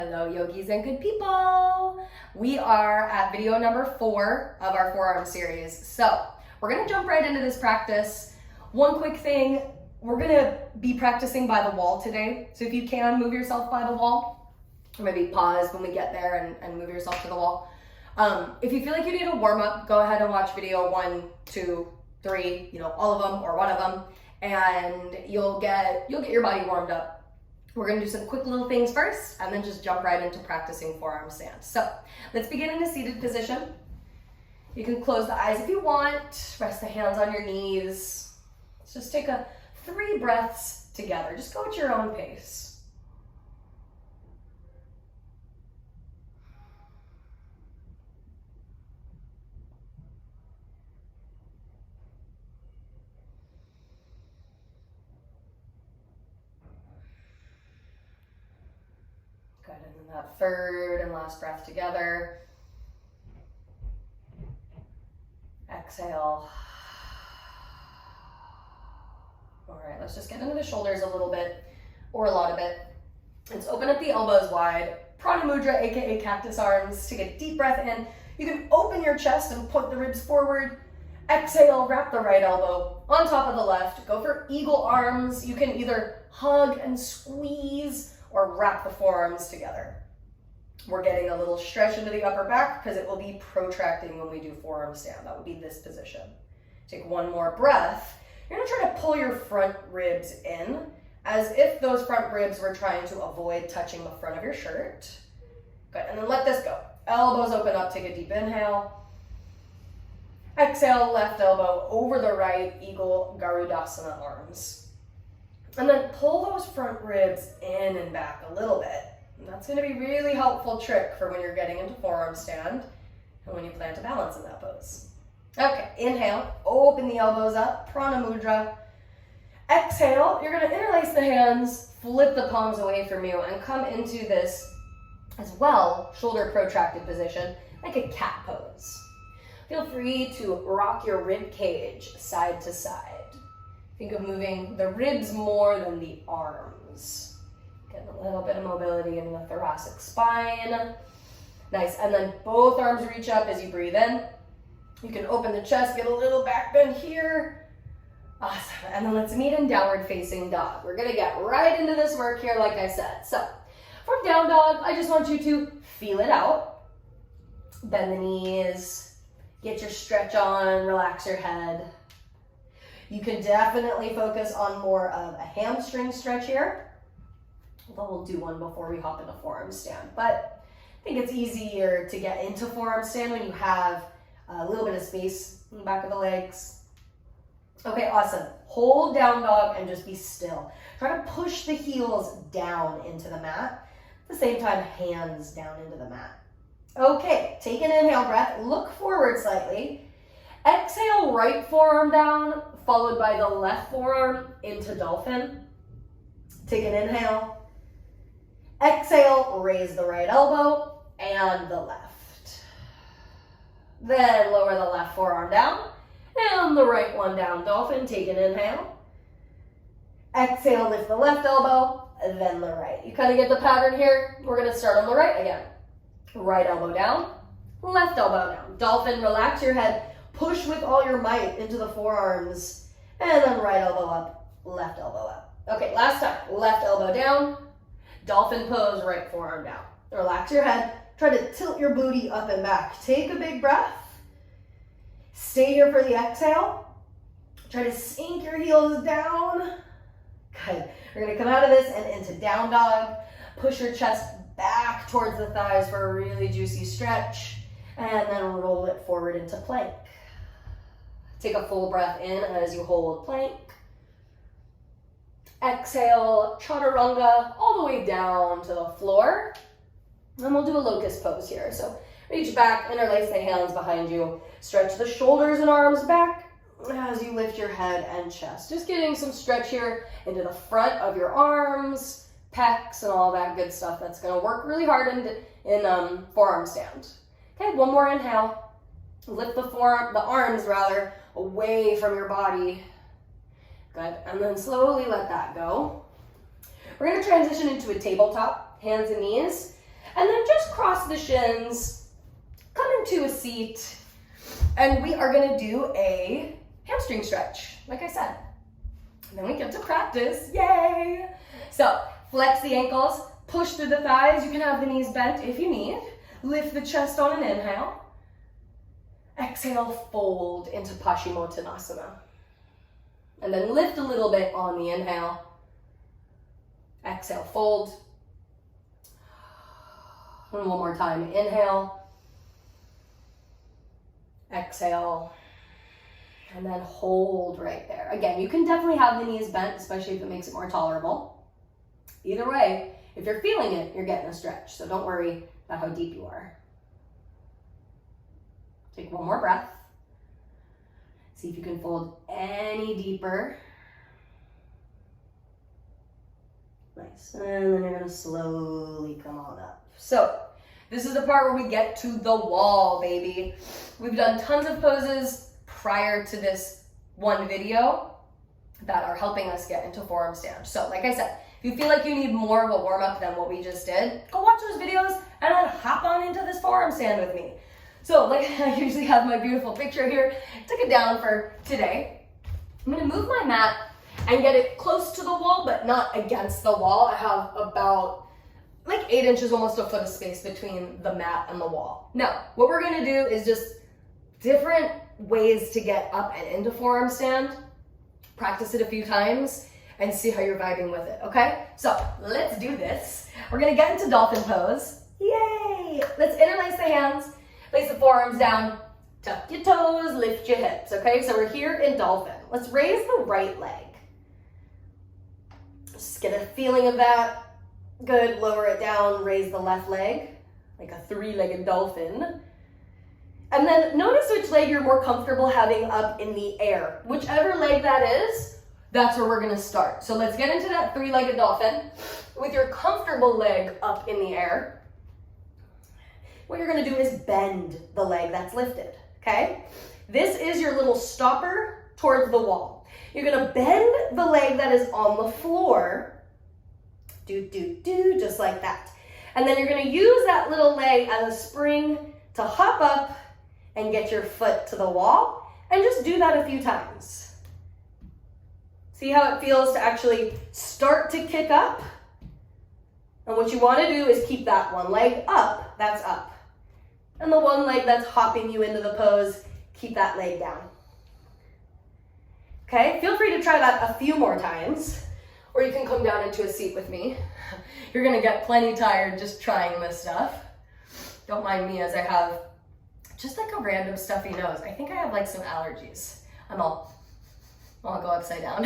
Hello yogis and good people! We are at video number 4 of our forearm series. So we're gonna jump right into this practice. One quick thing, we're gonna be practicing by the wall today. So if you can, move yourself by the wall, or maybe pause when we get there and move yourself to the wall. If you feel like you need a warm up, go ahead and watch video 1, 2, 3, all of them or one of them, and you'll get your body warmed up. We're gonna do some quick little things first and then just jump right into practicing forearm stand. So let's begin in a seated position. You can close the eyes if you want, rest the hands on your knees. Let's just take 3 breaths together. Just go at your own pace. Good, and then that third and last breath together. Exhale. All right, let's just get into the shoulders a little bit, or a lot of it. Let's open up the elbows wide. Prana Mudra, aka cactus arms. Take a deep breath in. You can open your chest and point the ribs forward. Exhale, wrap the right elbow on top of the left. Go for eagle arms. You can either hug and squeeze or wrap the forearms together. We're getting a little stretch into the upper back because it will be protracting when we do forearm stand. That would be this position. Take one more breath. You're gonna try to pull your front ribs in as if those front ribs were trying to avoid touching the front of your shirt. Good, and then let this go. Elbows open up, take a deep inhale. Exhale, left elbow over the right, eagle Garudasana arms. And then pull those front ribs in and back a little bit. And that's gonna be a really helpful trick for when you're getting into forearm stand and when you plan to balance in that pose. Okay, inhale, open the elbows up, Prana Mudra. Exhale, you're gonna interlace the hands, flip the palms away from you, and come into this, as well, shoulder protracted position, like a cat pose. Feel free to rock your rib cage side to side. Think of moving the ribs more than the arms. Getting a little bit of mobility in the thoracic spine. Nice, and then both arms reach up as you breathe in. You can open the chest, get a little back bend here. Awesome, and then let's meet in downward facing dog. We're gonna get right into this work here, like I said. So, from down dog, I just want you to feel it out. Bend the knees, get your stretch on, relax your head. You can definitely focus on more of a hamstring stretch here, although we'll do one before we hop into forearm stand. But I think it's easier to get into forearm stand when you have a little bit of space in the back of the legs. Okay, awesome. Hold down dog and just be still. Try to push the heels down into the mat. At the same time, hands down into the mat. Okay, take an inhale breath, look forward slightly. Exhale, right forearm down, followed by the left forearm into dolphin. Take an inhale. Exhale, raise the right elbow and the left. Then lower the left forearm down and the right one down, dolphin. Take an inhale. Exhale, lift the left elbow, then the right. You kind of get the pattern here. We're gonna start on the right again. Right elbow down, left elbow down. Dolphin, relax your head. Push with all your might into the forearms, and then right elbow up, left elbow up. Okay, last time, left elbow down, dolphin pose, right forearm down. Relax your head, try to tilt your booty up and back. Take a big breath. Stay here for the exhale. Try to sink your heels down. Good. We're gonna come out of this and into down dog. Push your chest back towards the thighs for a really juicy stretch, and then roll it forward into plank. Take a full breath in as you hold plank. Exhale, chaturanga, all the way down to the floor. And we'll do a locust pose here. So reach back, interlace the hands behind you. Stretch the shoulders and arms back as you lift your head and chest. Just getting some stretch here into the front of your arms, pecs, and all that good stuff. That's gonna work really hard in forearm stand. Okay, one more inhale. Lift the arms away from your body. Good, and then slowly let that go. We're gonna transition into a tabletop, hands and knees. And then just cross the shins, come into a seat, and we are gonna do a hamstring stretch, like I said. And then we get to practice, yay! So, flex the ankles, push through the thighs. You can have the knees bent if you need. Lift the chest on an inhale. Exhale, fold into Paschimottanasana. And then lift a little bit on the inhale. Exhale, fold. And one more time, inhale. Exhale. And then hold right there. Again, you can definitely have the knees bent, especially if it makes it more tolerable. Either way, if you're feeling it, you're getting a stretch. So don't worry about how deep you are. Take one more breath. See if you can fold any deeper. Nice. And then you're going to slowly come on up. So this is the part where we get to the wall, baby. We've done tons of poses prior to this one video that are helping us get into forearm stand. So like I said, if you feel like you need more of a warm-up than what we just did, go watch those videos and then hop on into this forearm stand with me. So like I usually have my beautiful picture here, took it down for today. I'm gonna move my mat and get it close to the wall, but not against the wall. I have about like 8 inches, almost a foot of space between the mat and the wall. Now, what we're gonna do is just different ways to get up and into forearm stand. Practice it a few times and see how you're vibing with it, okay? So let's do this. We're gonna get into dolphin pose. Yay! Let's interlace the hands, place the forearms down, tuck your toes, lift your hips, okay? So we're here in dolphin. Let's raise the right leg. Just get a feeling of that. Good, lower it down, raise the left leg, like a 3-legged dolphin. And then notice which leg you're more comfortable having up in the air. Whichever leg that is, that's where we're gonna start. So let's get into that 3-legged dolphin with your comfortable leg up in the air. What you're gonna do is bend the leg that's lifted, okay? This is your little stopper towards the wall. You're gonna bend the leg that is on the floor, just like that. And then you're gonna use that little leg as a spring to hop up and get your foot to the wall, and just do that a few times. See how it feels to actually start to kick up? And what you wanna do is keep that one leg up, that's up. And the one leg that's hopping you into the pose, keep that leg down. Okay, feel free to try that a few more times, or you can come down into a seat with me. You're gonna get plenty tired just trying this stuff. Don't mind me as I have just like a random stuffy nose. I think I have like some allergies. I'll go upside down.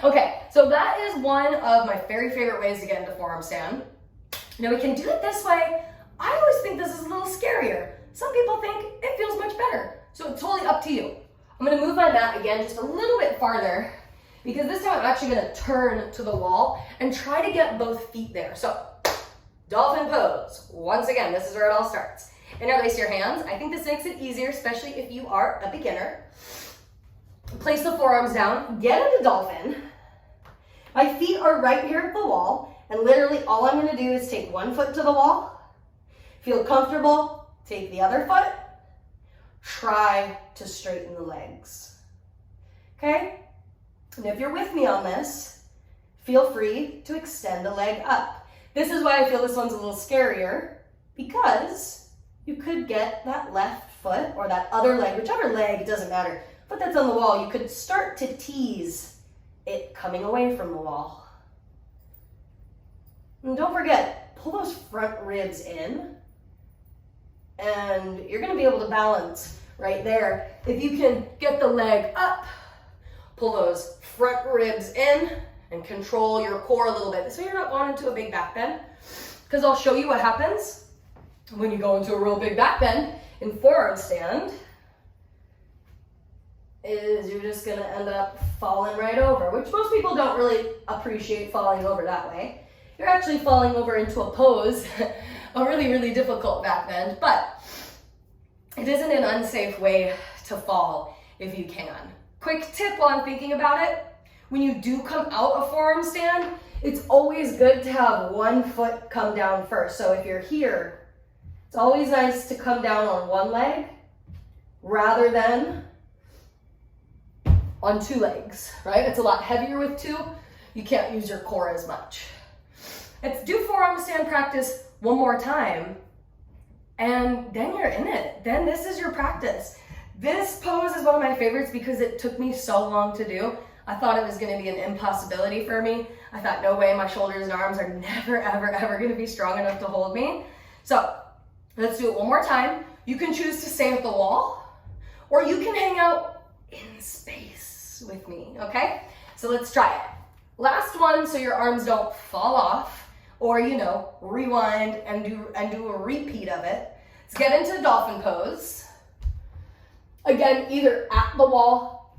Okay, so that is one of my very favorite ways to get into forearm stand. Now we can do it this way. I always think this is a little scarier. Some people think it feels much better. So it's totally up to you. I'm gonna move my mat again just a little bit farther because this time I'm actually gonna turn to the wall and try to get both feet there. So dolphin pose. Once again, this is where it all starts. Interlace your hands. I think this makes it easier, especially if you are a beginner. Place the forearms down, get into dolphin. My feet are right here at the wall, and literally all I'm gonna do is take one foot to the wall. Feel comfortable, take the other foot. Try to straighten the legs. Okay? And if you're with me on this, feel free to extend a leg up. This is why I feel this one's a little scarier, because you could get that left foot or that other leg, whichever leg, it doesn't matter, foot that's on the wall, you could start to tease it coming away from the wall. And don't forget, pull those front ribs in, and you're gonna be able to balance right there. If you can get the leg up, pull those front ribs in, and control your core a little bit. So you're not going into a big back bend, because I'll show you what happens when you go into a real big back bend in forearm stand, is you're just gonna end up falling right over, which most people don't really appreciate falling over that way. You're actually falling over into a pose, a really, really difficult back bend, but it isn't an unsafe way to fall if you can. Quick tip while I'm thinking about it, when you do come out of forearm stand, It's always good to have one foot come down first. So if you're here, it's always nice to come down on one leg rather than on two legs, right? It's a lot heavier with two. You can't use your core as much. Let's do forearm stand practice one more time, and then you're in it. Then this is your practice. This pose is one of my favorites because it took me so long to do. I thought it was going to be an impossibility for me. I thought, no way, my shoulders and arms are never, ever, ever going to be strong enough to hold me. So let's do it one more time. You can choose to stay at the wall, or you can hang out in space with me, okay? So let's try it. Last one, so your arms don't fall off, or, you know, rewind and do a repeat of it. Let's get into dolphin pose. Again, either at the wall,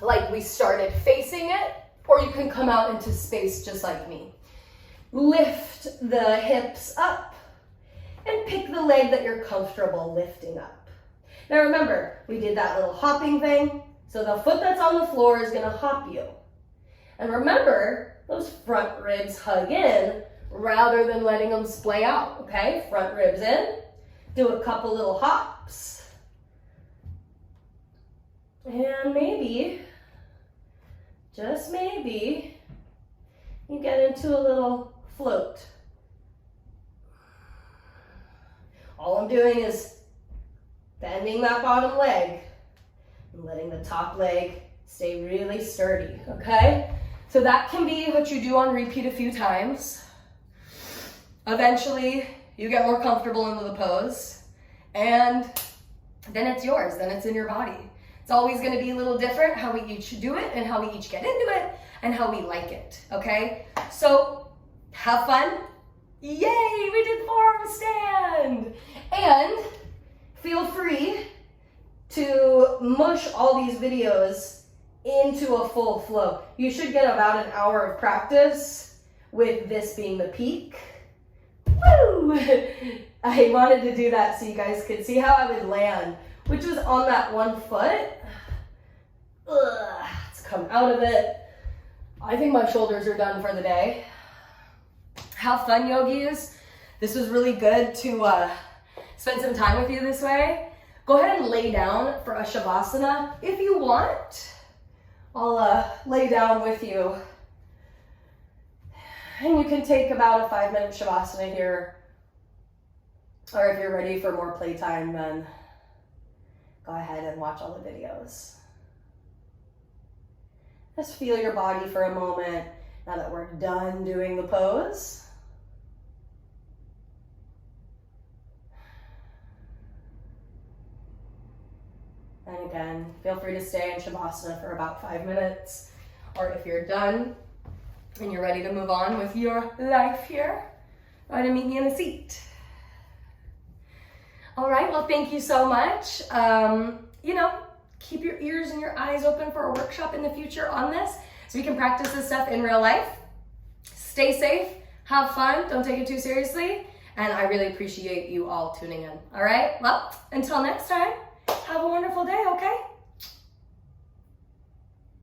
like we started facing it, or you can come out into space just like me. Lift the hips up and pick the leg that you're comfortable lifting up. Now remember, we did that little hopping thing, so the foot that's on the floor is gonna hop you. And remember, those front ribs hug in rather than letting them splay out, okay? Front ribs in, do a couple little hops. And maybe, just maybe, you get into a little float. All I'm doing is bending that bottom leg and letting the top leg stay really sturdy, okay? So that can be what you do on repeat a few times. Eventually, you get more comfortable into the pose, and then it's yours, then it's in your body. It's always gonna be a little different how we each do it and how we each get into it and how we like it, okay? So have fun. Yay, we did forearm stand. And feel free to mush all these videos into a full flow. You should get about an hour of practice with this being the peak. Woo! I wanted to do that so you guys could see how I would land, which was on that one foot. Let's come out of it. I think my shoulders are done for the day. Have fun, yogis. This was really good to spend some time with you this way. Go ahead and lay down for a shavasana if you want. I'll lay down with you. And you can take about a 5-minute shavasana here. Or if you're ready for more playtime, then go ahead and watch all the videos. Just feel your body for a moment now that we're done doing the pose. And again, feel free to stay in Shavasana for about 5 minutes. Or if you're done and you're ready to move on with your life here, go ahead and meet me in the seat. All right, well, thank you so much. You know, keep your ears and your eyes open for a workshop in the future on this so we can practice this stuff in real life. Stay safe, have fun, don't take it too seriously, and I really appreciate you all tuning in. All right, well, until next time, have a wonderful day, okay?